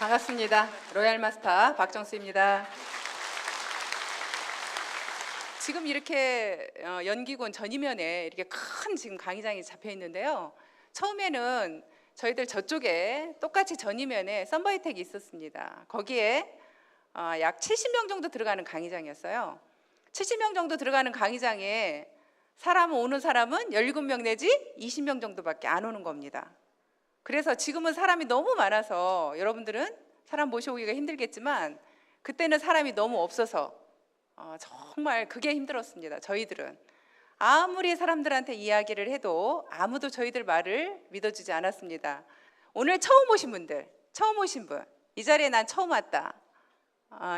반갑습니다. 로얄 마스터 박정수입니다. 지금 이렇게 연기군 전이면에 이렇게 큰 지금 강의장이 잡혀 있는데요. 처음에는 저희들 저쪽에 똑같이 전이면에 썬바이텍이 있었습니다. 거기에 약 70명 정도 들어가는 강의장이었어요. 70명 정도 들어가는 강의장에 오는 사람은 17명 내지 20명 정도밖에 안 오는 겁니다. 그래서 지금은 사람이 너무 많아서 여러분들은 사람 모셔오기가 힘들겠지만 그때는 사람이 너무 없어서 정말 그게 힘들었습니다. 저희들은 아무리 사람들한테 이야기를 해도 아무도 저희들 말을 믿어주지 않았습니다. 오늘 처음 오신 분들, 이 자리에 난 처음 왔다.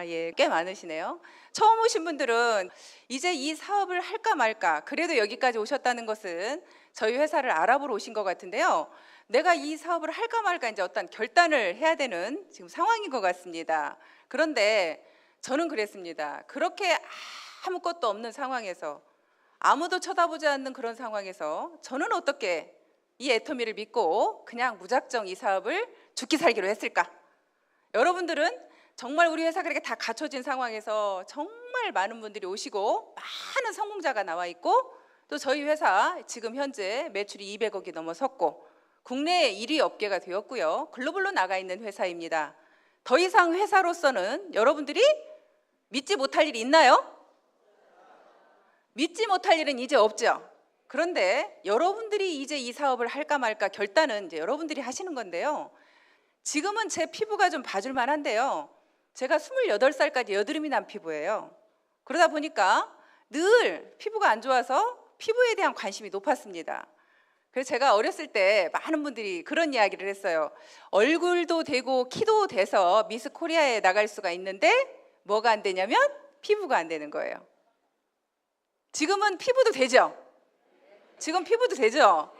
예, 꽤 많으시네요. 처음 오신 분들은 이제 이 사업을 할까 말까, 그래도 여기까지 오셨다는 것은 저희 회사를 알아보러 오신 것 같은데요. 내가 이 사업을 할까 말까 이제 어떤 결단을 해야 되는 지금 상황인 것 같습니다. 그런데 저는 그랬습니다. 그렇게 아무것도 없는 상황에서, 아무도 쳐다보지 않는 그런 상황에서 저는 어떻게 이 애터미를 믿고 그냥 무작정 이 사업을 죽기 살기로 했을까? 여러분들은 정말 우리 회사가 그렇게 다 갖춰진 상황에서 정말 많은 분들이 오시고 많은 성공자가 나와 있고, 또 저희 회사 지금 현재 매출이 200억이 넘어섰고 국내 1위 업계가 되었고요. 글로벌로 나가 있는 회사입니다. 더 이상 회사로서는 여러분들이 믿지 못할 일이 있나요? 믿지 못할 일은 이제 없죠. 그런데 여러분들이 이제 이 사업을 할까 말까 결단은 이제 여러분들이 하시는 건데요. 지금은 제 피부가 좀 봐줄 만한데요. 제가 28살까지 여드름이 난 피부예요. 그러다 보니까 늘 피부가 안 좋아서 피부에 대한 관심이 높았습니다. 그래서 제가 어렸을 때 많은 분들이 그런 이야기를 했어요. 얼굴도 되고 키도 돼서 미스 코리아에 나갈 수가 있는데 뭐가 안 되냐면 피부가 안 되는 거예요. 지금은 피부도 되죠? 지금 피부도 되죠?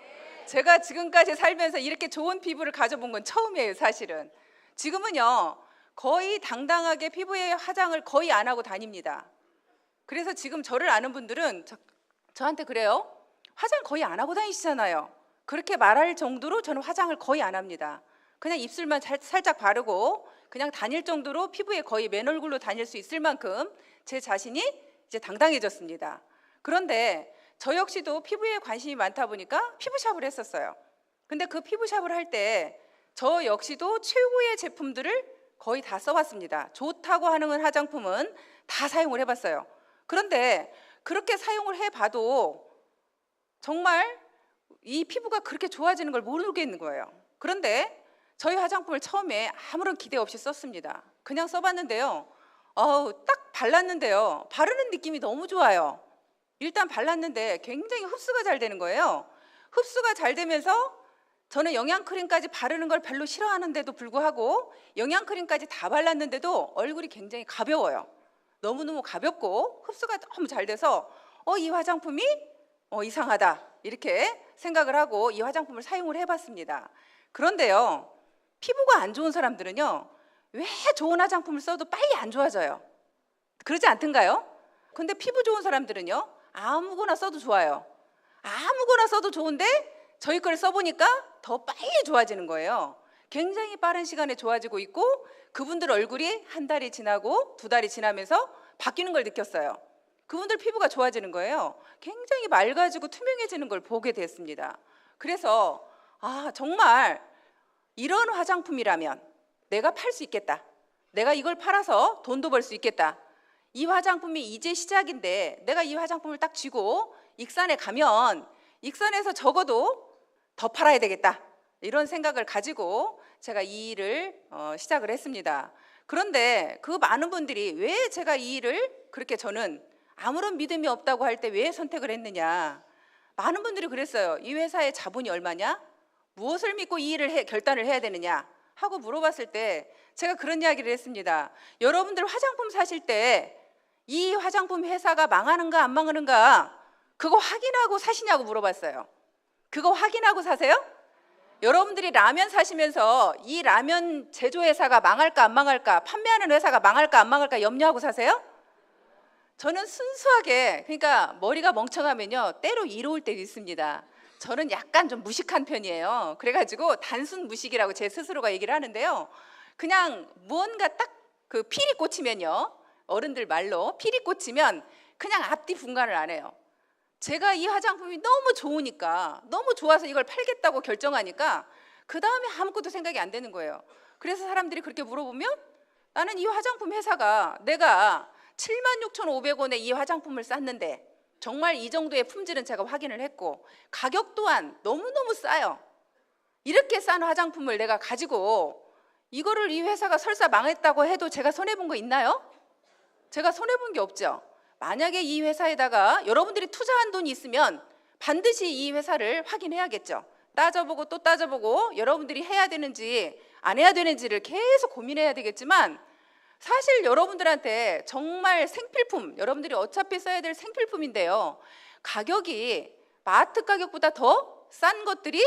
제가 지금까지 살면서 이렇게 좋은 피부를 가져본 건 처음이에요, 사실은. 지금은요, 거의 당당하게 피부에 화장을 거의 안 하고 다닙니다. 그래서 지금 저를 아는 분들은 저한테 그래요. 화장 거의 안 하고 다니시잖아요. 그렇게 말할 정도로 저는 화장을 거의 안 합니다. 그냥 입술만 살짝 바르고 그냥 다닐 정도로 피부에 거의 맨 얼굴로 다닐 수 있을 만큼 제 자신이 이제 당당해졌습니다. 그런데 저 역시도 피부에 관심이 많다 보니까 피부샵을 했었어요. 근데 그 피부샵을 할 때 저 역시도 최고의 제품들을 거의 다 써봤습니다. 좋다고 하는 화장품은 다 사용을 해봤어요. 그런데 그렇게 사용을 해봐도 정말 이 피부가 그렇게 좋아지는 걸 모르겠는 거예요. 그런데 저희 화장품을 처음에 아무런 기대 없이 썼습니다. 그냥 써봤는데요. 딱 발랐는데요. 바르는 느낌이 너무 좋아요. 일단 발랐는데 굉장히 흡수가 잘 되는 거예요. 흡수가 잘 되면서 저는 영양크림까지 바르는 걸 별로 싫어하는데도 불구하고 영양크림까지 다 발랐는데도 얼굴이 굉장히 가벼워요. 너무너무 가볍고 흡수가 너무 잘 돼서 이 화장품이 이상하다 이렇게 생각을 하고 이 화장품을 사용을 해봤습니다. 그런데요, 피부가 안 좋은 사람들은요, 왜 좋은 화장품을 써도 빨리 안 좋아져요? 그러지 않던가요? 근데 피부 좋은 사람들은요, 아무거나 써도 좋아요. 아무거나 써도 좋은데 저희 걸 써보니까 더 빨리 좋아지는 거예요. 굉장히 빠른 시간에 좋아지고 있고 그분들 얼굴이 한 달이 지나고 2달이 지나면서 바뀌는 걸 느꼈어요. 그분들 피부가 좋아지는 거예요. 굉장히 맑아지고 투명해지는 걸 보게 됐습니다. 그래서 정말 이런 화장품이라면 내가 팔 수 있겠다. 내가 이걸 팔아서 돈도 벌 수 있겠다. 이 화장품이 이제 시작인데 내가 이 화장품을 딱 쥐고 익산에 가면 익산에서 적어도 더 팔아야 되겠다. 이런 생각을 가지고 제가 이 일을 시작을 했습니다. 그런데 그 많은 분들이 왜 제가 이 일을 그렇게 저는 아무런 믿음이 없다고 할 때 왜 선택을 했느냐. 많은 분들이 그랬어요. 이 회사의 자본이 얼마냐? 무엇을 믿고 이 일을 결단을 해야 되느냐 하고 물어봤을 때 제가 그런 이야기를 했습니다. 여러분들 화장품 사실 때 이 화장품 회사가 망하는가 안 망하는가 그거 확인하고 사시냐고 물어봤어요. 그거 확인하고 사세요? 여러분들이 라면 사시면서 이 라면 제조회사가 망할까 안 망할까, 판매하는 회사가 망할까 안 망할까 염려하고 사세요? 저는 순수하게, 그러니까 머리가 멍청하면요 때로 이로울 때도 있습니다. 저는 약간 좀 무식한 편이에요. 그래가지고 단순 무식이라고 제 스스로가 얘기를 하는데요. 그냥 무언가 딱 그 필이 꽂히면요, 어른들 말로 필이 꽂히면 그냥 앞뒤 분간을 안 해요. 제가 이 화장품이 너무 좋으니까, 너무 좋아서 이걸 팔겠다고 결정하니까 그 다음에 아무것도 생각이 안 되는 거예요. 그래서 사람들이 그렇게 물어보면 나는 이 화장품 회사가 내가 76,500원에 이 화장품을 쌌는데 정말 이 정도의 품질은 제가 확인을 했고 가격 또한 너무너무 싸요. 이렇게 싼 화장품을 내가 가지고 이거를 이 회사가 설사 망했다고 해도 제가 손해본 거 있나요? 제가 손해본 게 없죠. 만약에 이 회사에다가 여러분들이 투자한 돈이 있으면 반드시 이 회사를 확인해야겠죠. 따져보고 또 따져보고 여러분들이 해야 되는지 안 해야 되는지를 계속 고민해야 되겠지만, 사실 여러분들한테 정말 생필품, 여러분들이 어차피 써야 될 생필품인데요, 가격이 마트 가격보다 더 싼 것들이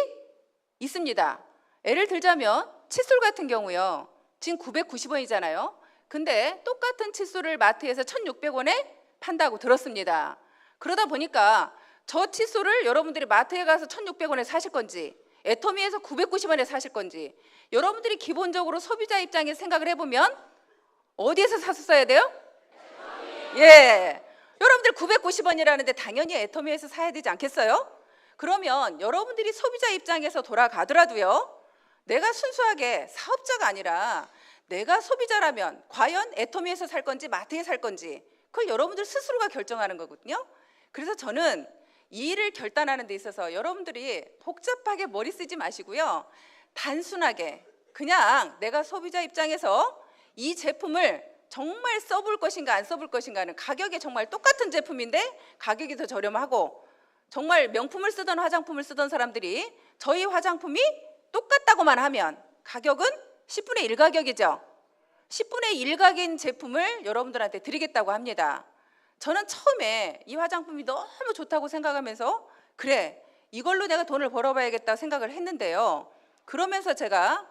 있습니다. 예를 들자면 칫솔 같은 경우요, 지금 990원이잖아요. 근데 똑같은 칫솔을 마트에서 1,600원에 판다고 들었습니다. 그러다 보니까 저 칫솔을 여러분들이 마트에 가서 1,600원에 사실 건지 애터미에서 990원에 사실 건지, 여러분들이 기본적으로 소비자 입장에서 생각을 해보면 어디에서 사서 써야 돼요? 예, 여러분들 990원이라는데 당연히 애터미에서 사야 되지 않겠어요? 그러면 여러분들이 소비자 입장에서 돌아가더라도요, 내가 순수하게 사업자가 아니라 내가 소비자라면 과연 애터미에서 살 건지 마트에 살 건지 그걸 여러분들 스스로가 결정하는 거거든요. 그래서 저는 이 일을 결단하는 데 있어서 여러분들이 복잡하게 머리 쓰지 마시고요, 단순하게 그냥 내가 소비자 입장에서 이 제품을 정말 써볼 것인가 안 써볼 것인가는, 가격이 정말 똑같은 제품인데 가격이 더 저렴하고 정말 명품을 쓰던 화장품을 쓰던 사람들이 저희 화장품이 똑같다고만 하면 가격은 10분의 1 가격이죠. 10분의 1 가격인 제품을 여러분들한테 드리겠다고 합니다. 저는 처음에 이 화장품이 너무 좋다고 생각하면서 그래, 이걸로 내가 돈을 벌어봐야겠다 생각을 했는데요, 그러면서 제가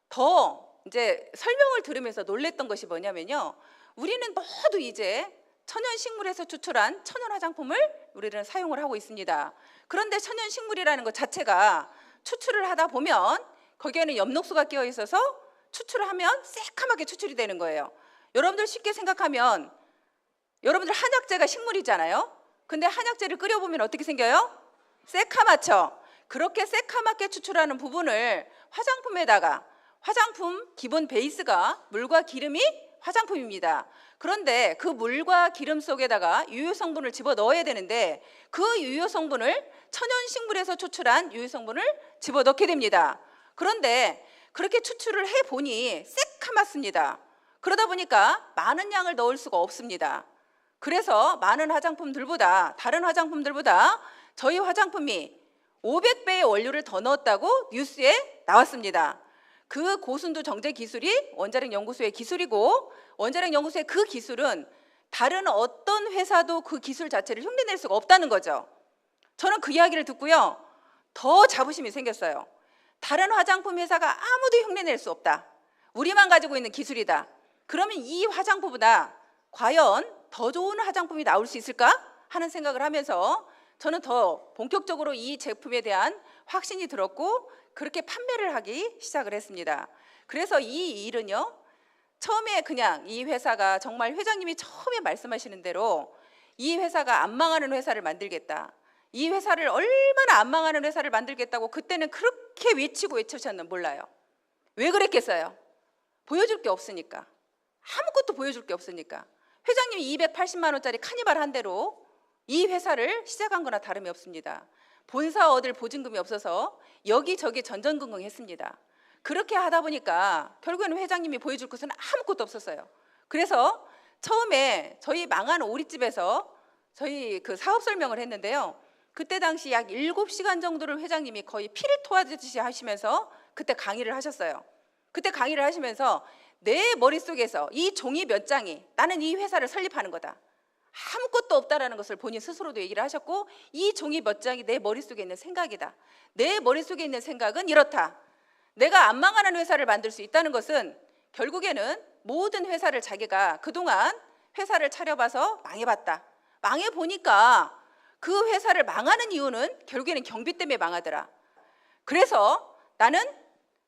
더 이제 설명을 들으면서 놀랬던 것이 뭐냐면요, 우리는 모두 이제 천연식물에서 추출한 천연 화장품을 우리는 사용을 하고 있습니다. 그런데 천연식물이라는 것 자체가 추출을 하다 보면 거기에는 엽록소가 끼어 있어서 추출을 하면 새카맣게 추출이 되는 거예요. 여러분들 쉽게 생각하면 여러분들 한약재가 식물이잖아요. 근데 한약재를 끓여보면 어떻게 생겨요? 새카맣죠. 그렇게 새카맣게 추출하는 부분을 화장품에다가, 화장품 기본 베이스가 물과 기름이 화장품입니다. 그런데 그 물과 기름 속에다가 유효 성분을 집어 넣어야 되는데 그 유효 성분을 천연식물에서 추출한 유효 성분을 집어 넣게 됩니다. 그런데 그렇게 추출을 해보니 새카맣습니다. 그러다 보니까 많은 양을 넣을 수가 없습니다. 그래서 많은 화장품들보다, 다른 화장품들보다 저희 화장품이 500배의 원료를 더 넣었다고 뉴스에 나왔습니다. 그 고순도 정제 기술이 원자력 연구소의 기술이고, 원자력 연구소의 그 기술은 다른 어떤 회사도 그 기술 자체를 흉내낼 수가 없다는 거죠. 저는 그 이야기를 듣고요, 더 자부심이 생겼어요. 다른 화장품 회사가 아무도 흉내낼 수 없다, 우리만 가지고 있는 기술이다. 그러면 이 화장품보다 과연 더 좋은 화장품이 나올 수 있을까 하는 생각을 하면서 저는 더 본격적으로 이 제품에 대한 확신이 들었고 그렇게 판매를 하기 시작을 했습니다. 그래서 이 일은요, 처음에 그냥 이 회사가 정말 회장님이 처음에 말씀하시는 대로 이 회사가 안 망하는 회사를 만들겠다, 이 회사를 얼마나 안 망하는 회사를 만들겠다고 그때는 그렇게 외치고 외치셨는 몰라요. 왜 그랬겠어요? 보여줄 게 없으니까. 아무것도 보여줄 게 없으니까. 회장님이 280만 원짜리 카니발 한 대로 이 회사를 시작한 거나 다름이 없습니다. 본사 얻을 보증금이 없어서 여기저기 전전긍긍했습니다. 그렇게 하다 보니까 결국에는 회장님이 보여줄 것은 아무것도 없었어요. 그래서 처음에 저희 망한 오리집에서 저희 그 사업 설명을 했는데요, 그때 당시 약 7시간 정도를 회장님이 거의 피를 토하듯이 하시면서 그때 강의를 하셨어요. 그때 강의를 하시면서 내 머릿속에서 이 종이 몇 장이 나는 이 회사를 설립하는 거다, 아무것도 없다라는 것을 본인 스스로도 얘기를 하셨고, 이 종이 몇 장이 내 머릿속에 있는 생각이다, 내 머릿속에 있는 생각은 이렇다, 내가 안 망하는 회사를 만들 수 있다는 것은 결국에는 모든 회사를 자기가 그동안 회사를 차려봐서 망해봤다, 망해보니까 그 회사를 망하는 이유는 결국에는 경비 때문에 망하더라. 그래서 나는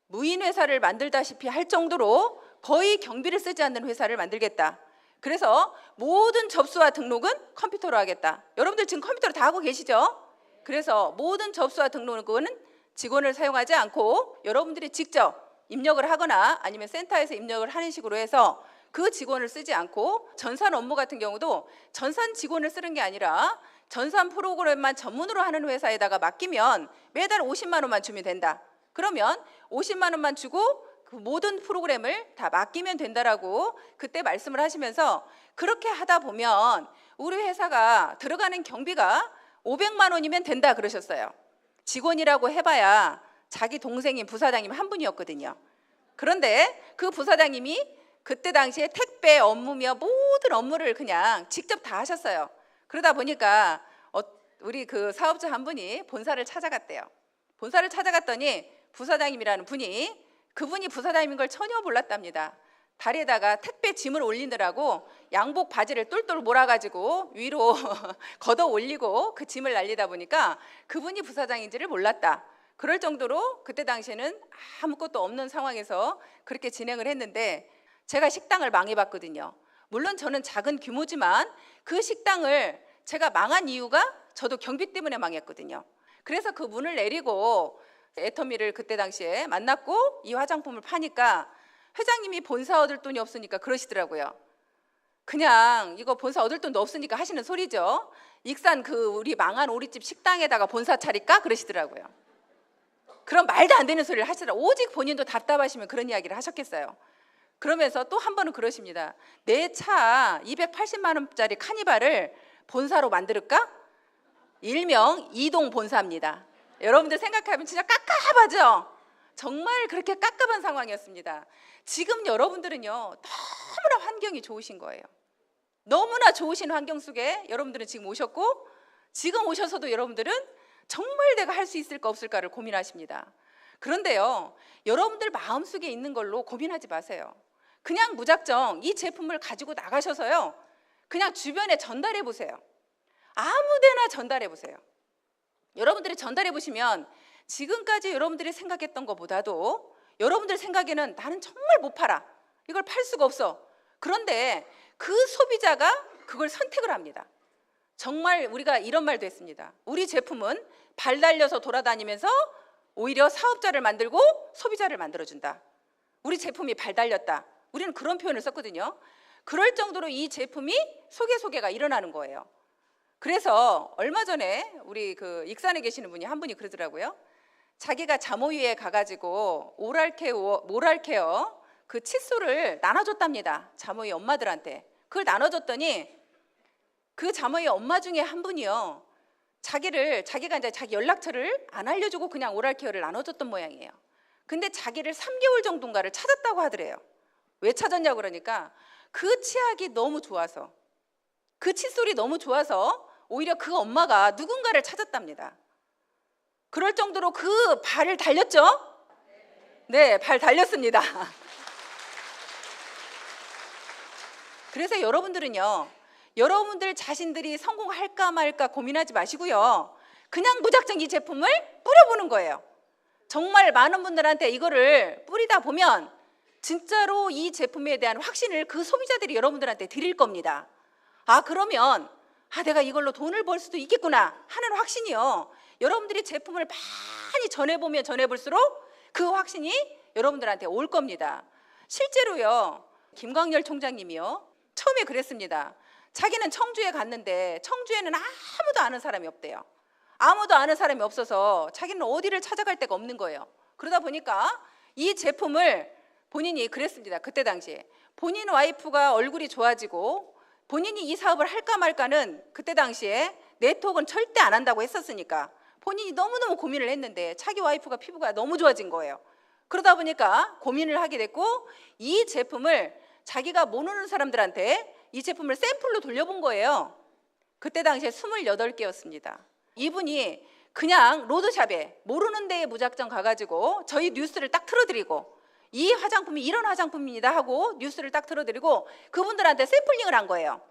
무인 회사를 만들다시피 할 정도로 거의 경비를 쓰지 않는 회사를 만들겠다. 그래서 모든 접수와 등록은 컴퓨터로 하겠다. 여러분들 지금 컴퓨터로 다 하고 계시죠? 그래서 모든 접수와 등록은 직원을 사용하지 않고 여러분들이 직접 입력을 하거나 아니면 센터에서 입력을 하는 식으로 해서 그 직원을 쓰지 않고, 전산 업무 같은 경우도 전산 직원을 쓰는 게 아니라 전산 프로그램만 전문으로 하는 회사에다가 맡기면 매달 50만 원만 주면 된다. 그러면 50만 원만 주고 그 모든 프로그램을 다 맡기면 된다라고 그때 말씀을 하시면서, 그렇게 하다 보면 우리 회사가 들어가는 경비가 500만 원이면 된다 그러셨어요. 직원이라고 해봐야 자기 동생인 부사장님 한 분이었거든요. 그런데 그 부사장님이 그때 당시에 택배 업무며 모든 업무를 그냥 직접 다 하셨어요. 그러다 보니까 우리 그 사업자 한 분이 본사를 찾아갔대요. 본사를 찾아갔더니 부사장님이라는 분이, 그분이 부사장님인 걸 전혀 몰랐답니다. 다리에다가 택배 짐을 올리느라고 양복 바지를 똘똘 몰아가지고 위로 걷어 올리고 그 짐을 날리다 보니까 그분이 부사장인지를 몰랐다. 그럴 정도로 그때 당시에는 아무것도 없는 상황에서 그렇게 진행을 했는데, 제가 식당을 망해봤거든요. 물론 저는 작은 규모지만 그 식당을 제가 망한 이유가 저도 경비 때문에 망했거든요. 그래서 그 문을 내리고 애터미를 그때 당시에 만났고 이 화장품을 파니까 회장님이 본사 얻을 돈이 없으니까 그러시더라고요. 그냥 이거 본사 얻을 돈도 없으니까 하시는 소리죠. 익산 그 우리 망한 오리집 식당에다가 본사 차릴까? 그러시더라고요. 그런 말도 안 되는 소리를 하시더라고요. 오직 본인도 답답하시면 그런 이야기를 하셨겠어요. 그러면서 또 한 번은 그러십니다. 내 차 280만 원짜리 카니발을 본사로 만들까? 일명 이동 본사입니다. 여러분들 생각하면 진짜 깝깝하죠? 정말 그렇게 깝깝한 상황이었습니다. 지금 여러분들은요, 너무나 환경이 좋으신 거예요. 너무나 좋으신 환경 속에 여러분들은 지금 오셨고, 지금 오셔서도 여러분들은 정말 내가 할 수 있을까 없을까를 고민하십니다. 그런데요, 여러분들 마음속에 있는 걸로 고민하지 마세요. 그냥 무작정 이 제품을 가지고 나가셔서요, 그냥 주변에 전달해 보세요. 아무데나 전달해 보세요. 여러분들이 전달해 보시면 지금까지 여러분들이 생각했던 것보다도 여러분들 생각에는 나는 정말 못 팔아, 이걸 팔 수가 없어. 그런데 그 소비자가 그걸 선택을 합니다. 정말 우리가 이런 말도 했습니다. 우리 제품은 발 달려서 돌아다니면서 오히려 사업자를 만들고 소비자를 만들어준다. 우리 제품이 발 달렸다. 우리는 그런 표현을 썼거든요. 그럴 정도로 이 제품이 소개가 일어나는 거예요. 그래서 얼마 전에 우리 그 익산에 계시는 분이 한 분이 그러더라고요. 자기가 자모위에 가가지고 모랄케어 그 칫솔을 나눠줬답니다. 자모위 엄마들한테. 그걸 나눠줬더니 그 자모위 엄마 중에 한 분이요, 자기가 이제 자기 연락처를 안 알려주고 그냥 오랄케어를 나눠줬던 모양이에요. 근데 자기를 3개월 정도인가를 찾았다고 하더래요. 왜 찾았냐고 그러니까 그 치약이 너무 좋아서, 그 칫솔이 너무 좋아서 오히려 그 엄마가 누군가를 찾았답니다. 그럴 정도로 그 발을 달렸죠? 네, 발 달렸습니다. 그래서 여러분들은요, 여러분들 자신들이 성공할까 말까 고민하지 마시고요, 그냥 무작정 이 제품을 뿌려보는 거예요. 정말 많은 분들한테 이거를 뿌리다 보면 진짜로 이 제품에 대한 확신을 그 소비자들이 여러분들한테 드릴 겁니다. 아, 그러면 내가 이걸로 돈을 벌 수도 있겠구나 하는 확신이요, 여러분들이 제품을 많이 전해보면 전해볼수록 그 확신이 여러분들한테 올 겁니다. 실제로요, 김광열 총장님이요, 처음에 그랬습니다. 자기는 청주에 갔는데 청주에는 아무도 아는 사람이 없대요. 아무도 아는 사람이 없어서 자기는 어디를 찾아갈 데가 없는 거예요. 그러다 보니까 이 제품을 본인이 그랬습니다. 그때 당시에 본인 와이프가 얼굴이 좋아지고 본인이 이 사업을 할까 말까는 그때 당시에 네트워크는 절대 안 한다고 했었으니까 본인이 너무너무 고민을 했는데 자기 와이프가 피부가 너무 좋아진 거예요. 그러다 보니까 고민을 하게 됐고, 이 제품을 자기가 모르는 사람들한테 이 제품을 샘플로 돌려본 거예요. 그때 당시에 28개였습니다. 이분이 그냥 로드샵에 모르는 데에 무작정 가가지고 저희 뉴스를 딱 틀어드리고, 이 화장품이 이런 화장품입니다 하고 뉴스를 딱 틀어드리고 그분들한테 샘플링을 한 거예요.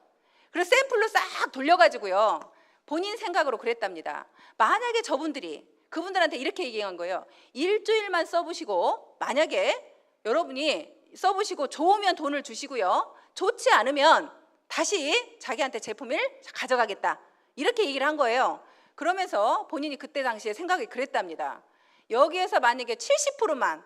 그래서 샘플로 싹 돌려가지고요, 본인 생각으로 그랬답니다. 만약에 저분들이 그분들한테 이렇게 얘기한 거예요. 일주일만 써보시고 만약에 여러분이 써보시고 좋으면 돈을 주시고요. 좋지 않으면 다시 자기한테 제품을 가져가겠다. 이렇게 얘기를 한 거예요. 그러면서 본인이 그때 당시에 생각이 그랬답니다. 여기에서 만약에 70%만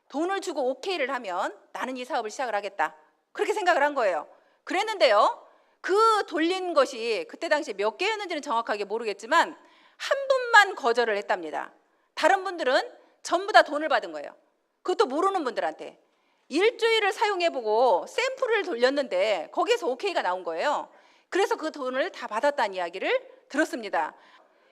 돈을 주고 오케이를 하면 나는 이 사업을 시작을 하겠다. 그렇게 생각을 한 거예요. 그랬는데요. 그 돌린 것이 그때 당시에 몇 개였는지는 정확하게 모르겠지만 한 분만 거절을 했답니다. 다른 분들은 전부 다 돈을 받은 거예요. 그것도 모르는 분들한테. 일주일을 사용해보고 샘플을 돌렸는데 거기에서 오케이가 나온 거예요. 그래서 그 돈을 다 받았다는 이야기를 들었습니다.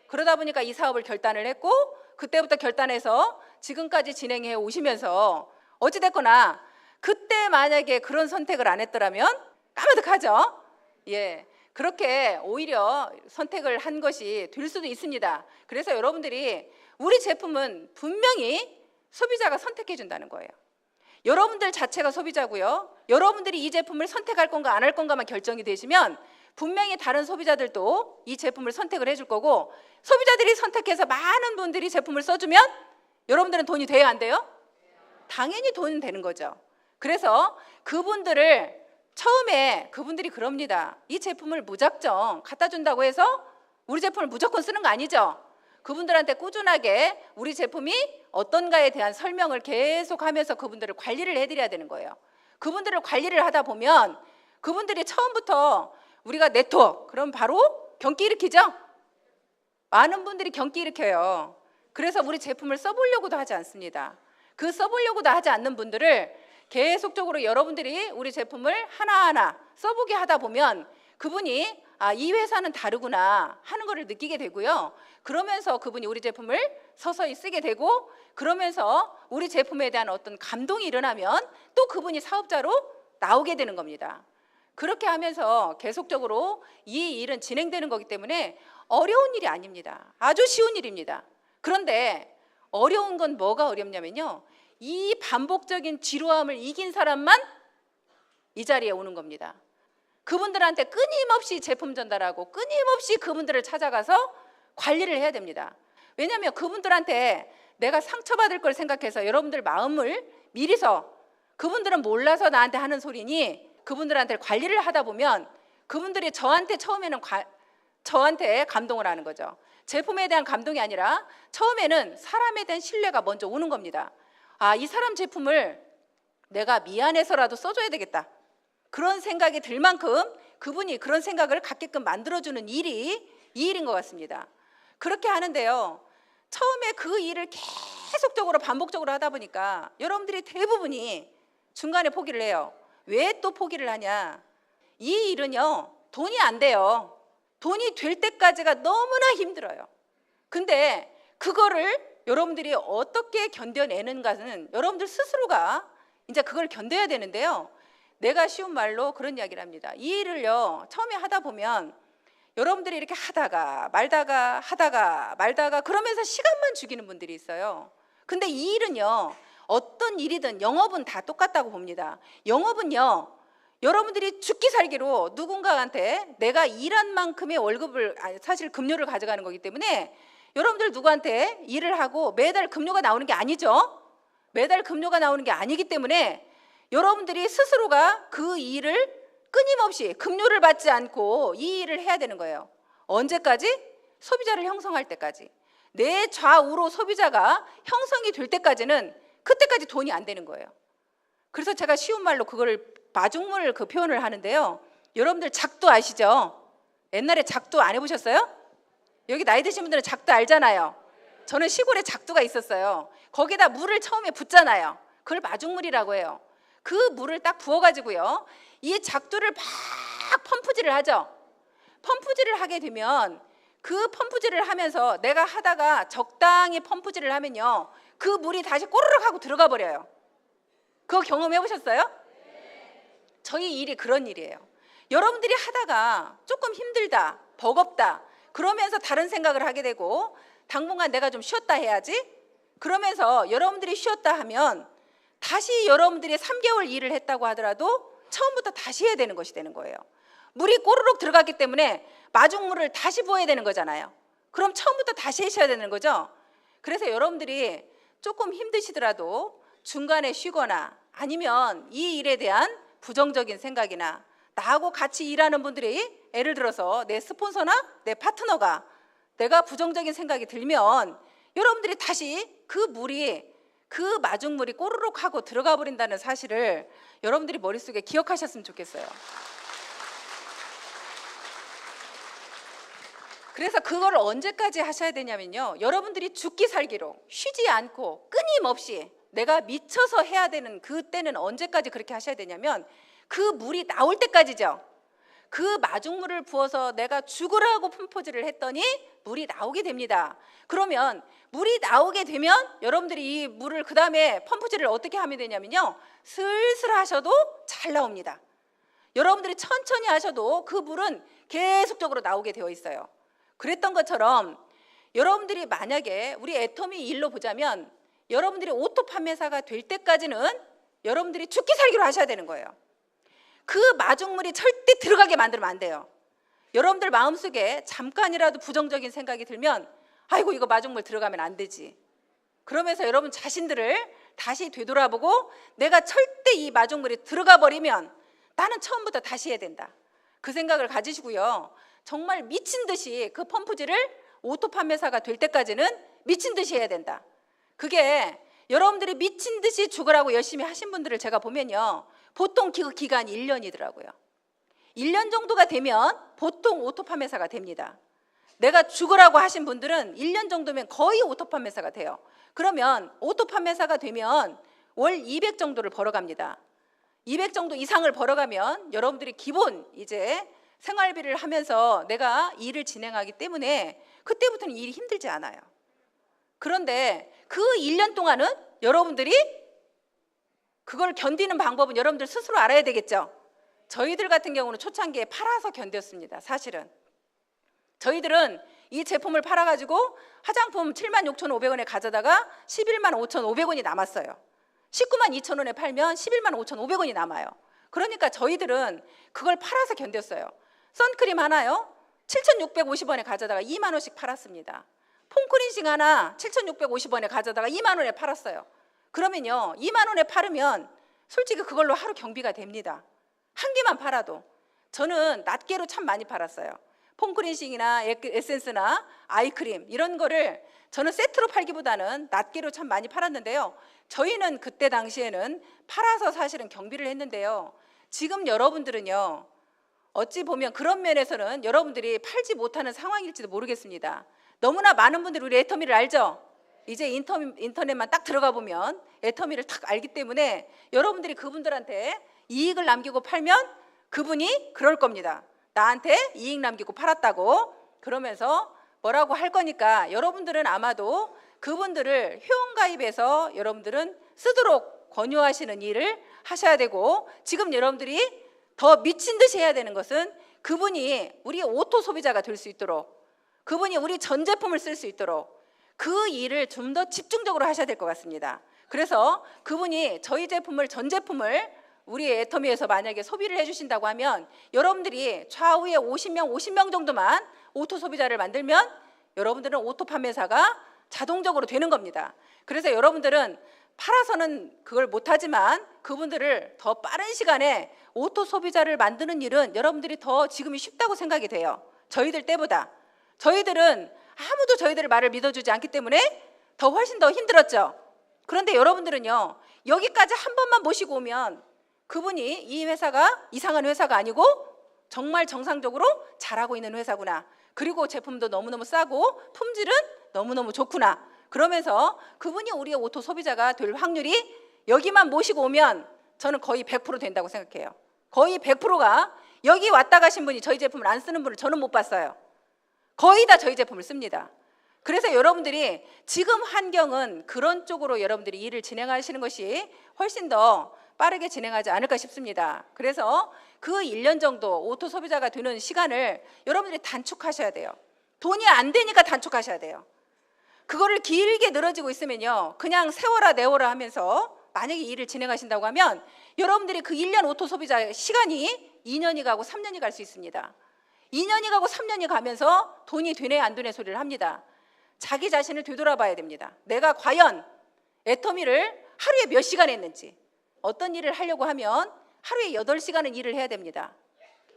그러다 보니까 이 사업을 결단을 했고 그때부터 결단해서 지금까지 진행해 오시면서 어찌됐거나 그때 만약에 그런 선택을 안 했더라면 까마득하죠. 예, 그렇게 오히려 선택을 한 것이 될 수도 있습니다. 그래서 여러분들이 우리 제품은 분명히 소비자가 선택해 준다는 거예요. 여러분들 자체가 소비자고요. 여러분들이 이 제품을 선택할 건가 안 할 건가만 결정이 되시면 분명히 다른 소비자들도 이 제품을 선택을 해줄 거고 소비자들이 선택해서 많은 분들이 제품을 써주면 여러분들은 돈이 돼야 안 돼요? 당연히 돈은 되는 거죠. 그래서 그분들을 처음에 그분들이 그럽니다. 이 제품을 무작정 갖다 준다고 해서 우리 제품을 무조건 쓰는 거 아니죠? 그분들한테 꾸준하게 우리 제품이 어떤가에 대한 설명을 계속 하면서 그분들을 관리를 해드려야 되는 거예요. 그분들을 관리를 하다 보면 그분들이 처음부터 우리가 네트워크 그럼 바로 경기 일으키죠? 많은 분들이 경기 일으켜요. 그래서 우리 제품을 써보려고도 하지 않습니다. 그 써보려고도 하지 않는 분들을 계속적으로 여러분들이 우리 제품을 하나하나 써보게 하다 보면 그분이 이 회사는 다르구나 하는 것을 느끼게 되고요. 그러면서 그분이 우리 제품을 서서히 쓰게 되고 그러면서 우리 제품에 대한 어떤 감동이 일어나면 또 그분이 사업자로 나오게 되는 겁니다. 그렇게 하면서 계속적으로 이 일은 진행되는 거기 때문에 어려운 일이 아닙니다. 아주 쉬운 일입니다. 그런데 어려운 건 뭐가 어렵냐면요. 이 반복적인 지루함을 이긴 사람만 이 자리에 오는 겁니다. 그분들한테 끊임없이 제품 전달하고 끊임없이 그분들을 찾아가서 관리를 해야 됩니다. 왜냐하면 그분들한테 내가 상처받을 걸 생각해서 여러분들 마음을 미리서 그분들은 몰라서 나한테 하는 소리니 그분들한테 관리를 하다 보면 그분들이 저한테 처음에는 저한테 감동을 하는 거죠. 제품에 대한 감동이 아니라 처음에는 사람에 대한 신뢰가 먼저 오는 겁니다. 이 사람 제품을 내가 미안해서라도 써줘야 되겠다. 그런 생각이 들 만큼 그분이 그런 생각을 갖게끔 만들어주는 일이 이 일인 것 같습니다. 그렇게 하는데요. 처음에 그 일을 계속적으로 반복적으로 하다 보니까 여러분들이 대부분이 중간에 포기를 해요. 왜 또 포기를 하냐? 이 일은요. 돈이 안 돼요. 돈이 될 때까지가 너무나 힘들어요. 근데 그거를 여러분들이 어떻게 견뎌내는가는 여러분들 스스로가 이제 그걸 견뎌야 되는데요. 내가 쉬운 말로 그런 이야기를 합니다. 이 일을요. 처음에 하다 보면 여러분들이 이렇게 하다가 말다가 그러면서 시간만 죽이는 분들이 있어요. 근데 이 일은요. 어떤 일이든 영업은 다 똑같다고 봅니다. 영업은요. 여러분들이 죽기 살기로 누군가한테 내가 일한 만큼의 월급을 사실 급료를 가져가는 거기 때문에 여러분들 누구한테 일을 하고 매달 급료가 나오는 게 아니죠. 매달 급료가 나오는 게 아니기 때문에 여러분들이 스스로가 그 일을 끊임없이 급료를 받지 않고 이 일을 해야 되는 거예요. 언제까지? 소비자를 형성할 때까지. 내 좌우로 소비자가 형성이 될 때까지는 그때까지 돈이 안 되는 거예요. 그래서 제가 쉬운 말로 그거를 마중물 그 표현을 하는데요. 여러분들 작두 아시죠? 옛날에 작두 안 해보셨어요? 여기 나이 드신 분들은 작두 알잖아요. 저는 시골에 작두가 있었어요. 거기다 물을 처음에 붓잖아요. 그걸 마중물이라고 해요. 그 물을 딱 부어가지고요. 이 작두를 막 펌프질을 하죠. 펌프질을 하게 되면 그 펌프질을 하면서 내가 하다가 적당히 펌프질을 하면요. 그 물이 다시 꼬르륵 하고 들어가 버려요. 그거 경험해 보셨어요? 저희 일이 그런 일이에요. 여러분들이 하다가 조금 힘들다, 버겁다 그러면서 다른 생각을 하게 되고 당분간 내가 좀 쉬었다 해야지 그러면서 여러분들이 쉬었다 하면 다시 여러분들이 3개월 일을 했다고 하더라도 처음부터 다시 해야 되는 것이 되는 거예요. 물이 꼬르륵 들어갔기 때문에 마중물을 다시 부어야 되는 거잖아요. 그럼 처음부터 다시 하셔야 되는 거죠. 그래서 여러분들이 조금 힘드시더라도 중간에 쉬거나 아니면 이 일에 대한 부정적인 생각이나 나하고 같이 일하는 분들이 예를 들어서 내 스폰서나 내 파트너가 내가 부정적인 생각이 들면 여러분들이 다시 그 마중물이 꼬르륵 하고 들어가 버린다는 사실을 여러분들이 머릿속에 기억하셨으면 좋겠어요. 그래서 그걸 언제까지 하셔야 되냐면요, 여러분들이 죽기 살기로 쉬지 않고 끊임없이 내가 미쳐서 해야 되는 그때는 언제까지 그렇게 하셔야 되냐면 그 물이 나올 때까지죠. 그 마중물을 부어서 내가 죽으라고 펌프질을 했더니 물이 나오게 됩니다. 그러면 물이 나오게 되면 여러분들이 이 물을 그 다음에 펌프질을 어떻게 하면 되냐면요, 슬슬 하셔도 잘 나옵니다. 여러분들이 천천히 하셔도 그 물은 계속적으로 나오게 되어 있어요. 그랬던 것처럼 여러분들이 만약에 우리 애터미 일로 보자면 여러분들이 오토 판매사가 될 때까지는 여러분들이 죽기 살기로 하셔야 되는 거예요. 그 마중물이 절대 들어가게 만들면 안 돼요. 여러분들 마음속에 잠깐이라도 부정적인 생각이 들면 아이고 이거 마중물 들어가면 안 되지. 그러면서 여러분 자신들을 다시 되돌아보고 내가 절대 이 마중물이 들어가 버리면 나는 처음부터 다시 해야 된다. 그 생각을 가지시고요. 정말 미친 듯이 그 펌프질을 오토 판매사가 될 때까지는 미친 듯이 해야 된다. 그게 여러분들이 미친 듯이 죽으라고 열심히 하신 분들을 제가 보면요, 보통 그 기간이 1년이더라고요. 1년 정도가 되면 보통 오토 판매사가 됩니다. 내가 죽으라고 하신 분들은 1년 정도면 거의 오토 판매사가 돼요. 그러면 오토 판매사가 되면 월 200 정도를 벌어갑니다. 200 정도 이상을 벌어가면 여러분들이 기본 이제 생활비를 하면서 내가 일을 진행하기 때문에 그때부터는 일이 힘들지 않아요. 그런데 그 1년 동안은 여러분들이 그걸 견디는 방법은 여러분들 스스로 알아야 되겠죠. 저희들 같은 경우는 초창기에 팔아서 견뎠습니다. 사실은 저희들은 이 제품을 팔아가지고 화장품 76,500원에 가져다가 115,500원이 남았어요. 192,200원에 팔면 115,500원이 남아요. 그러니까 저희들은 그걸 팔아서 견뎠어요. 선크림 하나요 7,650원에 가져다가 2만 원씩 팔았습니다. 폼크린싱 하나 7,650원에 가져다가 2만 원에 팔았어요. 그러면요 2만 원에 팔으면 솔직히 그걸로 하루 경비가 됩니다. 한 개만 팔아도. 저는 낱개로 참 많이 팔았어요. 폼크린싱이나 에센스나 아이크림 이런 거를 저는 세트로 팔기보다는 낱개로 참 많이 팔았는데요. 저희는 그때 당시에는 팔아서 사실은 경비를 했는데요. 지금 여러분들은요, 어찌 보면 그런 면에서는 여러분들이 팔지 못하는 상황일지도 모르겠습니다. 너무나 많은 분들이 우리 애터미를 알죠? 이제 인터넷만 딱 들어가 보면 애터미를 딱 알기 때문에 여러분들이 그분들한테 이익을 남기고 팔면 그분이 그럴 겁니다. 나한테 이익 남기고 팔았다고 그러면서 뭐라고 할 거니까 여러분들은 아마도 그분들을 회원가입해서 여러분들은 쓰도록 권유하시는 일을 하셔야 되고, 지금 여러분들이 더 미친 듯이 해야 되는 것은 그분이 우리 오토 소비자가 될 수 있도록, 그분이 우리 전 제품을 쓸 수 있도록 그 일을 좀 더 집중적으로 하셔야 될 것 같습니다. 그래서 그분이 저희 제품을, 전 제품을 우리 애터미에서 만약에 소비를 해주신다고 하면 여러분들이 좌우에 50명 정도만 오토 소비자를 만들면 여러분들은 오토 판매사가 자동적으로 되는 겁니다. 그래서 여러분들은 팔아서는 그걸 못하지만 그분들을 더 빠른 시간에 오토 소비자를 만드는 일은 여러분들이 더 지금이 쉽다고 생각이 돼요. 저희들 때보다. 저희들은 아무도 저희들의 말을 믿어주지 않기 때문에 더 훨씬 더 힘들었죠. 그런데 여러분들은요, 여기까지 한 번만 모시고 오면 그분이 이 회사가 이상한 회사가 아니고 정말 정상적으로 잘하고 있는 회사구나, 그리고 제품도 너무너무 싸고 품질은 너무너무 좋구나, 그러면서 그분이 우리의 오토 소비자가 될 확률이 여기만 모시고 오면 저는 거의 100% 된다고 생각해요. 거의 100%가 여기 왔다 가신 분이 저희 제품을 안 쓰는 분을 저는 못 봤어요. 거의 다 저희 제품을 씁니다. 그래서 여러분들이 지금 환경은 그런 쪽으로 여러분들이 일을 진행하시는 것이 훨씬 더 빠르게 진행하지 않을까 싶습니다. 그래서 그 1년 정도 오토 소비자가 되는 시간을 여러분들이 단축하셔야 돼요. 돈이 안 되니까 단축하셔야 돼요. 그거를 길게 늘어지고 있으면요, 그냥 세워라 내워라 하면서 만약에 일을 진행하신다고 하면 여러분들이 그 1년 오토 소비자 시간이 2년이 가고 3년이 갈 수 있습니다. 2년이 가고 3년이 가면서 돈이 되네 안 되네 소리를 합니다. 자기 자신을 되돌아봐야 됩니다. 내가 과연 애터미를 하루에 몇 시간 했는지, 어떤 일을 하려고 하면 하루에 8시간은 일을 해야 됩니다.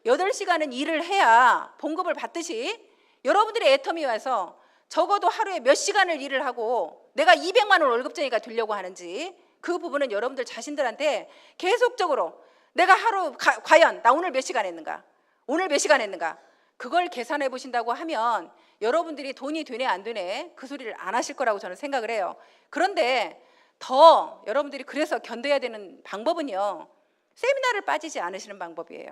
8시간은 일을 해야 봉급을 받듯이 여러분들의 애텀이 와서 적어도 하루에 몇 시간을 일을 하고 내가 200만 원 월급쟁이가 되려고 하는지, 그 부분은 여러분들 자신들한테 계속적으로 내가 하루 과연 나 오늘 몇 시간 했는가, 오늘 몇 시간 했는가, 그걸 계산해 보신다고 하면 여러분들이 돈이 되네 안 되네 그 소리를 안 하실 거라고 저는 생각을 해요. 그런데 더 여러분들이 그래서 견뎌야 되는 방법은요, 세미나를 빠지지 않으시는 방법이에요.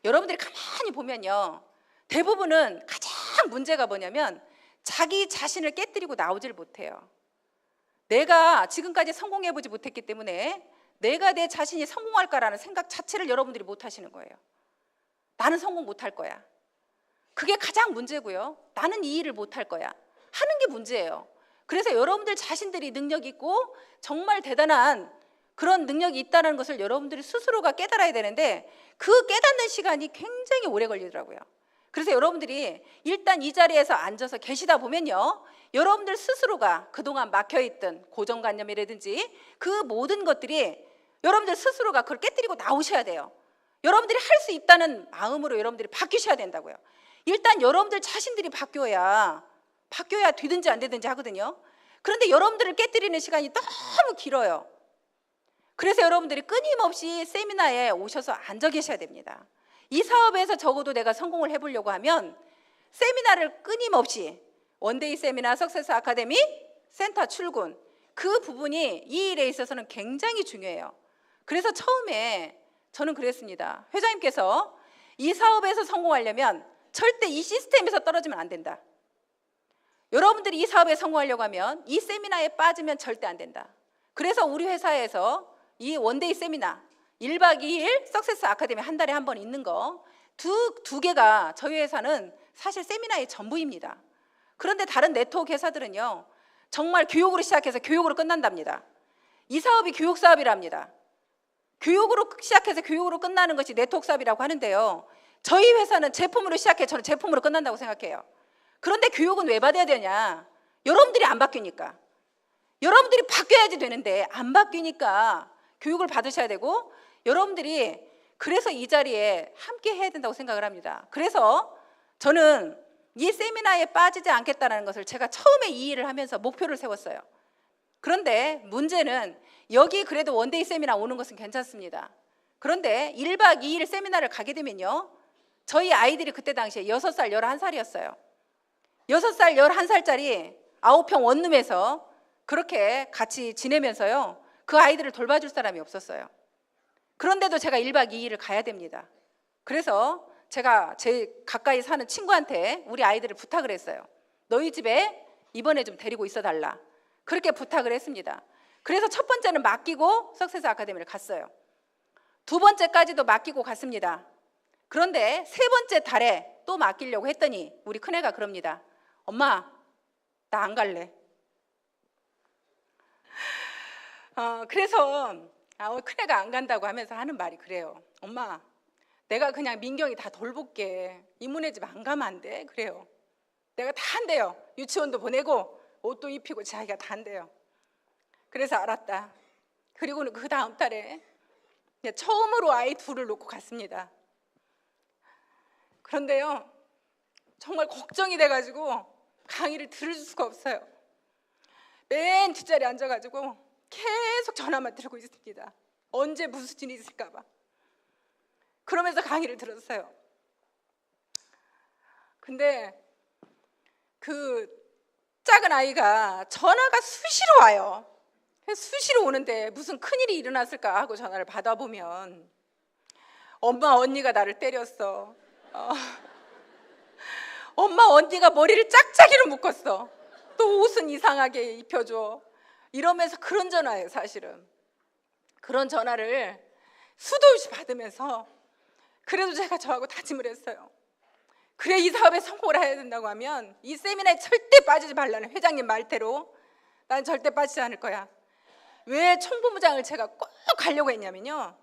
여러분들이 가만히 보면요, 대부분은 가장 문제가 뭐냐면 자기 자신을 깨뜨리고 나오질 못해요. 내가 지금까지 성공해보지 못했기 때문에 내가 내 자신이 성공할까라는 생각 자체를 여러분들이 못 하시는 거예요. 나는 성공 못할 거야. 그게 가장 문제고요. 나는 이 일을 못할 거야 하는 게 문제예요. 그래서 여러분들 자신들이 능력 있고 정말 대단한 그런 능력이 있다는 것을 여러분들이 스스로가 깨달아야 되는데 그 깨닫는 시간이 굉장히 오래 걸리더라고요. 그래서 여러분들이 일단 이 자리에서 앉아서 계시다 보면요, 여러분들 스스로가 그동안 막혀있던 고정관념이라든지 그 모든 것들이 여러분들 스스로가 그걸 깨뜨리고 나오셔야 돼요. 여러분들이 할 수 있다는 마음으로 여러분들이 바뀌셔야 된다고요. 일단 여러분들 자신들이 바뀌어야 되든지 안 되든지 하거든요. 그런데 여러분들을 깨뜨리는 시간이 너무 길어요. 그래서 여러분들이 끊임없이 세미나에 오셔서 앉아 계셔야 됩니다. 이 사업에서 적어도 내가 성공을 해보려고 하면 세미나를 끊임없이, 원데이 세미나, 석세스 아카데미, 센터 출근, 그 부분이 이 일에 있어서는 굉장히 중요해요. 그래서 처음에 저는 그랬습니다. 회장님께서 이 사업에서 성공하려면 절대 이 시스템에서 떨어지면 안 된다. 여러분들이 이 사업에 성공하려고 하면 이 세미나에 빠지면 절대 안 된다. 그래서 우리 회사에서 이 원데이 세미나 1박 2일 석세스 아카데미 한 달에 한 번 있는 거 두 개가 저희 회사는 사실 세미나의 전부입니다. 그런데 다른 네트워크 회사들은요, 정말 교육으로 시작해서 교육으로 끝난답니다. 이 사업이 교육 사업이랍니다. 교육으로 시작해서 교육으로 끝나는 것이 네트워크 사업이라고 하는데요, 저희 회사는 제품으로 시작해 저는 제품으로 끝난다고 생각해요. 그런데 교육은 왜 받아야 되냐? 여러분들이 안 바뀌니까. 여러분들이 바뀌어야지 되는데 안 바뀌니까 교육을 받으셔야 되고, 여러분들이 그래서 이 자리에 함께 해야 된다고 생각을 합니다. 그래서 저는 이 세미나에 빠지지 않겠다는 것을 제가 처음에 이 일을 하면서 목표를 세웠어요. 그런데 문제는 여기 그래도 원데이 세미나 오는 것은 괜찮습니다. 그런데 1박 2일 세미나를 가게 되면요, 저희 아이들이 그때 당시에 6살, 11살이었어요. 6살, 11살짜리 9평 원룸에서 그렇게 같이 지내면서요, 그 아이들을 돌봐줄 사람이 없었어요. 그런데도 제가 1박 2일을 가야 됩니다. 그래서 제가 제 가까이 사는 친구한테 우리 아이들을 부탁을 했어요. 너희 집에 이번에 좀 데리고 있어 달라. 그렇게 부탁을 했습니다. 그래서 첫 번째는 맡기고 석세스 아카데미를 갔어요. 두 번째까지도 맡기고 갔습니다. 그런데 세 번째 달에 또 맡기려고 했더니 우리 큰애가 그럽니다. 엄마, 나 안 갈래. 그래서 큰애가 안 간다고 하면서 하는 말이 그래요. 엄마, 내가 그냥 민경이 다 돌볼게. 이모네 집 안 가면 안 돼? 그래요. 내가 다 한대요. 유치원도 보내고 옷도 입히고 자기가 다 한대요. 그래서 알았다. 그리고는 그 다음 달에 처음으로 아이 둘을 놓고 갔습니다. 그런데요, 정말 걱정이 돼가지고 강의를 들을 수가 없어요. 맨 뒷자리에 앉아가지고 계속 전화만 들고 있습니다. 언제 무슨 일이 있을까 봐. 그러면서 강의를 들었어요. 근데 그 작은 아이가 전화가 수시로 와요. 수시로 오는데 무슨 큰일이 일어났을까 하고 전화를 받아보면 엄마, 언니가 나를 때렸어. 엄마, 언니가 머리를 짝짝이로 묶었어. 또 옷은 이상하게 입혀줘. 이러면서 그런 전화예요. 사실은 그런 전화를 수도 없이 받으면서 그래도 제가 저하고 다짐을 했어요. 그래, 이 사업에 성공을 해야 된다고 하면 이 세미나에 절대 빠지지 말라는 회장님 말대로 난 절대 빠지지 않을 거야. 왜 총무부장을 제가 꼭 가려고 했냐면요,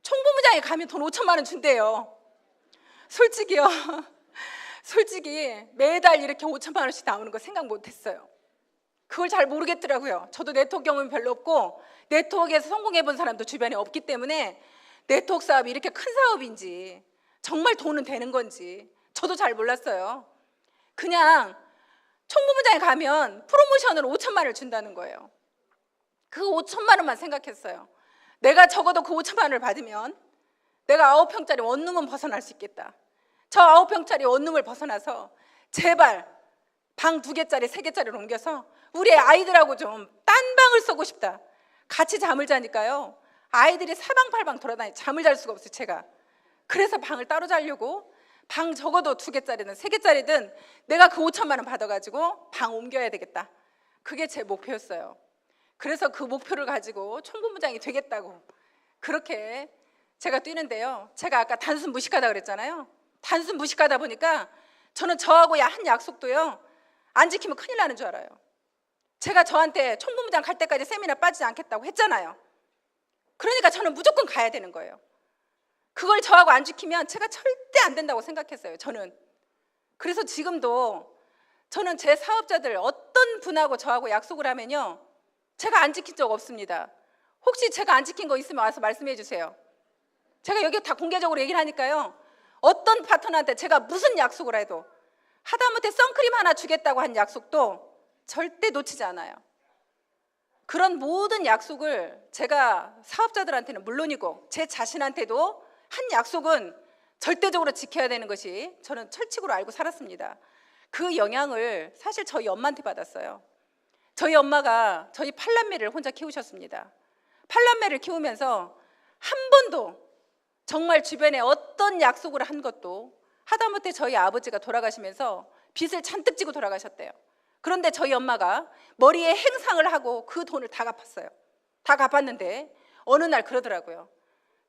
총무부장에 가면 돈 5천만 원 준대요. 솔직히 매달 이렇게 5천만 원씩 나오는 거 생각 못 했어요. 그걸 잘 모르겠더라고요. 저도 네트워크 경험이 별로 없고 네트워크에서 성공해 본 사람도 주변에 없기 때문에 네트워크 사업이 이렇게 큰 사업인지 정말 돈은 되는 건지 저도 잘 몰랐어요. 그냥 총무부장에 가면 프로모션으로 5천만 원을 준다는 거예요. 그 5천만 원만 생각했어요. 내가 적어도 그 5천만 원을 받으면 내가 9평짜리 원룸은 벗어날 수 있겠다. 저 9평짜리 원룸을 벗어나서 제발 방 2개짜리 3개짜리로 옮겨서 우리 아이들하고 좀 딴 방을 쓰고 싶다. 같이 잠을 자니까요, 아이들이 사방팔방 돌아다니 잠을 잘 수가 없어요. 제가 그래서 방을 따로 자려고 방 적어도 2개짜리든 3개짜리든 내가 그 5천만 원 받아가지고 방 옮겨야 되겠다. 그게 제 목표였어요. 그래서 그 목표를 가지고 총무부장이 되겠다고 그렇게 제가 뛰는데요, 제가 아까 단순 무식하다 그랬잖아요. 단순 무식하다 보니까 저는 저하고 한 약속도요 안 지키면 큰일 나는 줄 알아요. 제가 저한테 총무부장 갈 때까지 세미나 빠지지 않겠다고 했잖아요. 그러니까 저는 무조건 가야 되는 거예요. 그걸 저하고 안 지키면 제가 절대 안 된다고 생각했어요. 저는 그래서 지금도 저는 제 사업자들 어떤 분하고 저하고 약속을 하면요 제가 안 지킨 적 없습니다. 혹시 제가 안 지킨 거 있으면 와서 말씀해 주세요. 제가 여기 다 공개적으로 얘기를 하니까요, 어떤 파트너한테 제가 무슨 약속을 해도 하다못해 선크림 하나 주겠다고 한 약속도 절대 놓치지 않아요. 그런 모든 약속을 제가 사업자들한테는 물론이고 제 자신한테도 한 약속은 절대적으로 지켜야 되는 것이 저는 철칙으로 알고 살았습니다. 그 영향을 사실 저희 엄마한테 받았어요. 저희 엄마가 저희 8남매를 혼자 키우셨습니다. 8남매를 키우면서 한 번도 정말 주변에 어떤 약속을 한 것도, 하다못해 저희 아버지가 돌아가시면서 빚을 잔뜩 지고 돌아가셨대요. 그런데 저희 엄마가 머리에 행상을 하고 그 돈을 다 갚았어요. 다 갚았는데 어느 날 그러더라고요.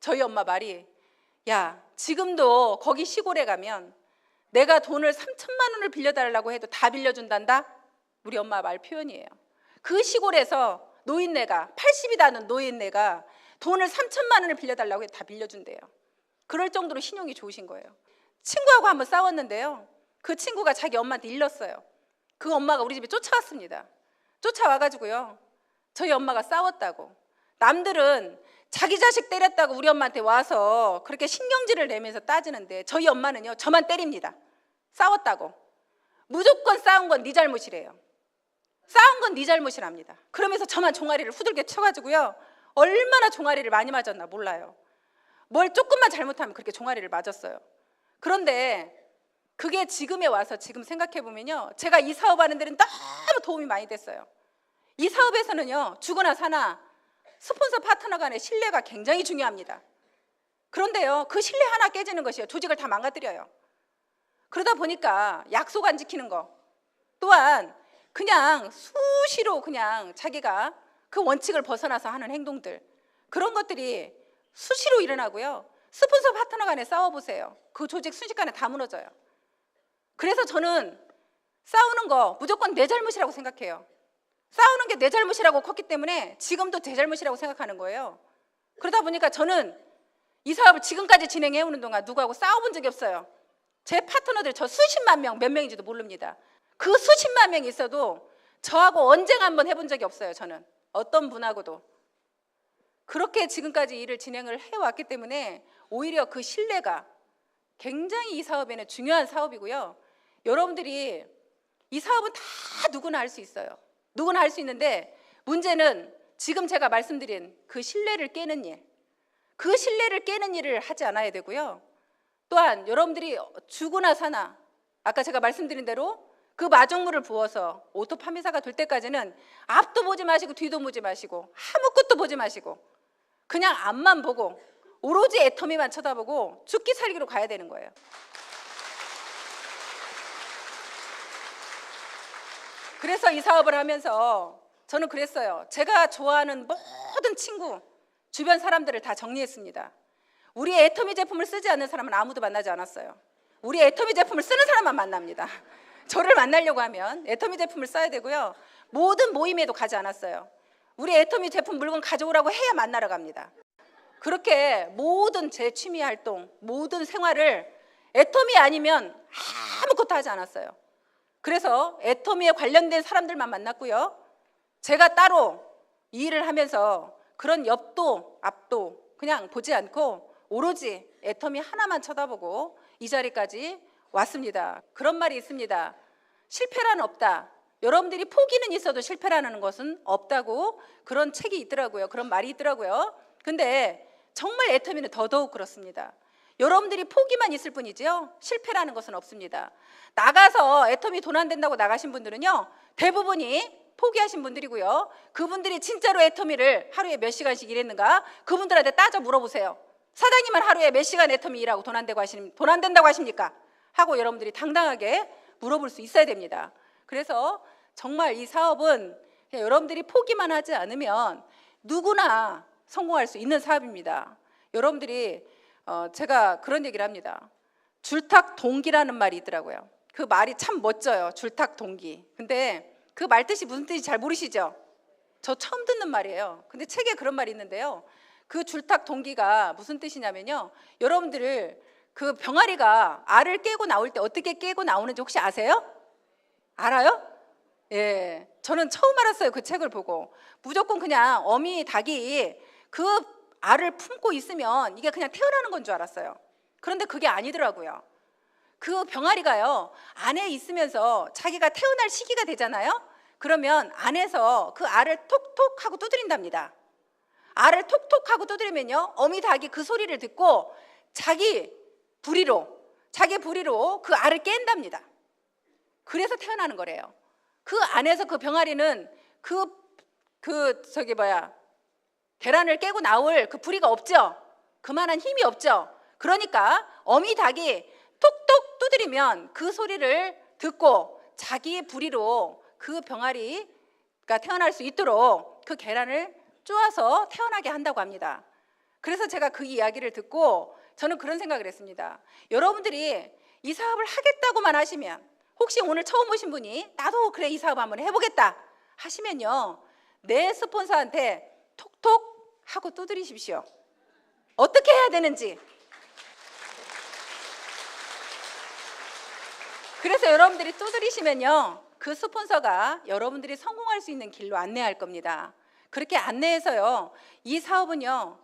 저희 엄마 말이, 야, 지금도 거기 시골에 가면 내가 돈을 3천만 원을 빌려달라고 해도 다 빌려준단다. 우리 엄마 말 표현이에요. 그 시골에서 노인네가 80이 다는 노인네가 돈을 3천만 원을 빌려달라고 해도 다 빌려준대요. 그럴 정도로 신용이 좋으신 거예요. 친구하고 한번 싸웠는데요, 그 친구가 자기 엄마한테 일렀어요. 그 엄마가 우리 집에 쫓아왔습니다. 쫓아와가지고요, 저희 엄마가 싸웠다고, 남들은 자기 자식 때렸다고 우리 엄마한테 와서 그렇게 신경질을 내면서 따지는데 저희 엄마는요 저만 때립니다. 싸웠다고. 무조건 싸운 건 네 잘못이래요. 싸운 건 네 잘못이랍니다. 그러면서 저만 종아리를 후들겨 쳐가지고요, 얼마나 종아리를 많이 맞았나 몰라요. 뭘 조금만 잘못하면 그렇게 종아리를 맞았어요. 그런데 그게 지금에 와서 지금 생각해보면요, 제가 이 사업하는 데는 너무 도움이 많이 됐어요. 이 사업에서는요, 주거나 사나 스폰서 파트너 간의 신뢰가 굉장히 중요합니다. 그런데요, 그 신뢰 하나 깨지는 것이요 조직을 다 망가뜨려요. 그러다 보니까 약속 안 지키는 거, 또한 그냥 수시로 그냥 자기가 그 원칙을 벗어나서 하는 행동들, 그런 것들이 수시로 일어나고요. 스폰서 파트너 간에 싸워보세요. 그 조직 순식간에 다 무너져요. 그래서 저는 싸우는 거 무조건 내 잘못이라고 생각해요. 싸우는 게 내 잘못이라고 컸기 때문에 지금도 제 잘못이라고 생각하는 거예요. 그러다 보니까 저는 이 사업을 지금까지 진행해오는 동안 누구하고 싸워본 적이 없어요. 제 파트너들 저 수십만 명, 몇 명인지도 모릅니다. 그 수십만 명이 있어도 저하고 언쟁 한번 해본 적이 없어요. 저는 어떤 분하고도. 그렇게 지금까지 일을 진행을 해왔기 때문에 오히려 그 신뢰가 굉장히 이 사업에는 중요한 사업이고요. 여러분들이 이 사업은 다 누구나 할 수 있어요. 누구나 할 수 있는데 문제는 지금 제가 말씀드린 그 신뢰를 깨는 일, 그 신뢰를 깨는 일을 하지 않아야 되고요. 또한 여러분들이 주거나 사나 아까 제가 말씀드린 대로 그 마중물을 부어서 오토 판매사가 될 때까지는 앞도 보지 마시고 뒤도 보지 마시고 아무것도 보지 마시고 그냥 앞만 보고 오로지 애터미만 쳐다보고 죽기 살기로 가야 되는 거예요. 그래서 이 사업을 하면서 저는 그랬어요. 제가 좋아하는 모든 친구, 주변 사람들을 다 정리했습니다. 우리 애터미 제품을 쓰지 않는 사람은 아무도 만나지 않았어요. 우리 애터미 제품을 쓰는 사람만 만납니다. 저를 만나려고 하면 애터미 제품을 써야 되고요. 모든 모임에도 가지 않았어요. 우리 애터미 제품 물건 가져오라고 해야 만나러 갑니다. 그렇게 모든 제 취미 활동, 모든 생활을 애터미 아니면 아무것도 하지 않았어요. 그래서 애터미에 관련된 사람들만 만났고요. 제가 따로 이 일을 하면서 그런 옆도 앞도 그냥 보지 않고 오로지 애터미 하나만 쳐다보고 이 자리까지 왔습니다. 그런 말이 있습니다. 실패란 없다. 여러분들이 포기는 있어도 실패라는 것은 없다고 그런 책이 있더라고요. 그런 말이 있더라고요. 근데 정말 애터미는 더더욱 그렇습니다. 여러분들이 포기만 있을 뿐이지요, 실패라는 것은 없습니다. 나가서 애터미 돈 안 된다고 나가신 분들은요, 대부분이 포기하신 분들이고요. 그분들이 진짜로 애터미를 하루에 몇 시간씩 일했는가, 그분들한테 따져 물어보세요. 사장님은 하루에 몇 시간 애터미 일하고 돈 안 된다고 하십니까? 하고 여러분들이 당당하게 물어볼 수 있어야 됩니다. 그래서 정말 이 사업은 그냥 여러분들이 포기만 하지 않으면 누구나 성공할 수 있는 사업입니다. 여러분들이 제가 그런 얘기를 합니다. 줄탁동기라는 말이 있더라고요. 그 말이 참 멋져요. 줄탁동기. 근데 그 말 뜻이 무슨 뜻인지 잘 모르시죠? 저 처음 듣는 말이에요. 근데 책에 그런 말이 있는데요. 그 줄탁동기가 무슨 뜻이냐면요, 여러분들 그 병아리가 알을 깨고 나올 때 어떻게 깨고 나오는지 혹시 아세요? 알아요? 예, 저는 처음 알았어요. 그 책을 보고. 무조건 그냥 어미 닭이 그 알을 품고 있으면 이게 그냥 태어나는 건 줄 알았어요. 그런데 그게 아니더라고요. 그 병아리가요, 안에 있으면서 자기가 태어날 시기가 되잖아요. 그러면 안에서 그 알을 톡톡 하고 두드린답니다. 알을 톡톡 하고 두드리면요, 어미 닭이 그 소리를 듣고 자기 부리로 그 알을 깬답니다. 그래서 태어나는 거래요. 그 안에서 그 병아리는 계란을 깨고 나올 그 부리가 없죠. 그만한 힘이 없죠. 그러니까 어미 닭이 톡톡 두드리면 그 소리를 듣고 자기의 부리로 그 병아리가 태어날 수 있도록 그 계란을 쪼아서 태어나게 한다고 합니다. 그래서 제가 그 이야기를 듣고 저는 그런 생각을 했습니다. 여러분들이 이 사업을 하겠다고만 하시면, 혹시 오늘 처음 오신 분이 나도 그래 이 사업 한번 해보겠다 하시면요, 내 스폰서한테 톡톡 하고 두드리십시오. 어떻게 해야 되는지. 그래서 여러분들이 두드리시면요, 그 스폰서가 여러분들이 성공할 수 있는 길로 안내할 겁니다. 그렇게 안내해서요, 이 사업은요,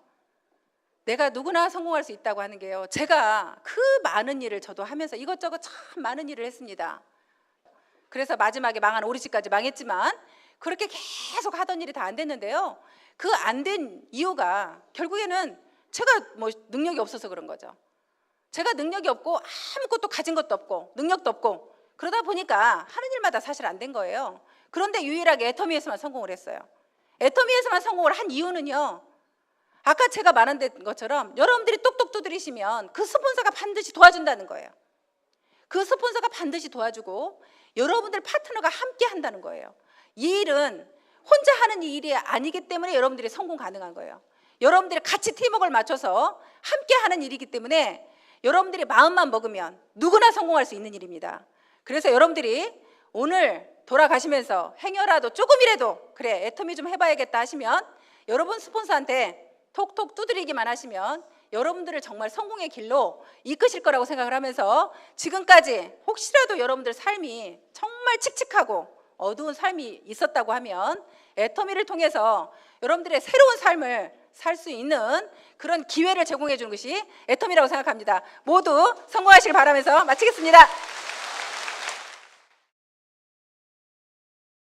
내가 누구나 성공할 수 있다고 하는 게요, 제가 그 많은 일을 저도 하면서 이것저것 참 많은 일을 했습니다. 그래서 마지막에 망한 우리 집까지 망했지만 그렇게 계속 하던 일이 다 안 됐는데요, 그 안 된 이유가 결국에는 제가 능력이 없어서 그런 거죠. 제가 능력이 없고 아무것도 가진 것도 없고 능력도 없고 그러다 보니까 하는 일마다 사실 안 된 거예요. 그런데 유일하게 애터미에서만 성공을 했어요. 애터미에서만 성공을 한 이유는요, 아까 제가 말한 것처럼 여러분들이 똑똑 두드리시면 그 스폰서가 반드시 도와준다는 거예요. 그 스폰서가 반드시 도와주고 여러분들 파트너가 함께 한다는 거예요. 이 일은 혼자 하는 일이 아니기 때문에 여러분들이 성공 가능한 거예요. 여러분들이 같이 팀워크를 맞춰서 함께 하는 일이기 때문에 여러분들이 마음만 먹으면 누구나 성공할 수 있는 일입니다. 그래서 여러분들이 오늘 돌아가시면서 행여라도 조금이라도 그래 애터미 좀 해봐야겠다 하시면 여러분 스폰서한테 톡톡 두드리기만 하시면 여러분들을 정말 성공의 길로 이끄실 거라고 생각을 하면서, 지금까지 혹시라도 여러분들 삶이 정말 칙칙하고 어두운 삶이 있었다고 하면 애터미를 통해서 여러분들의 새로운 삶을 살 수 있는 그런 기회를 제공해 주는 것이 애터미라고 생각합니다. 모두 성공하시길 바라면서 마치겠습니다.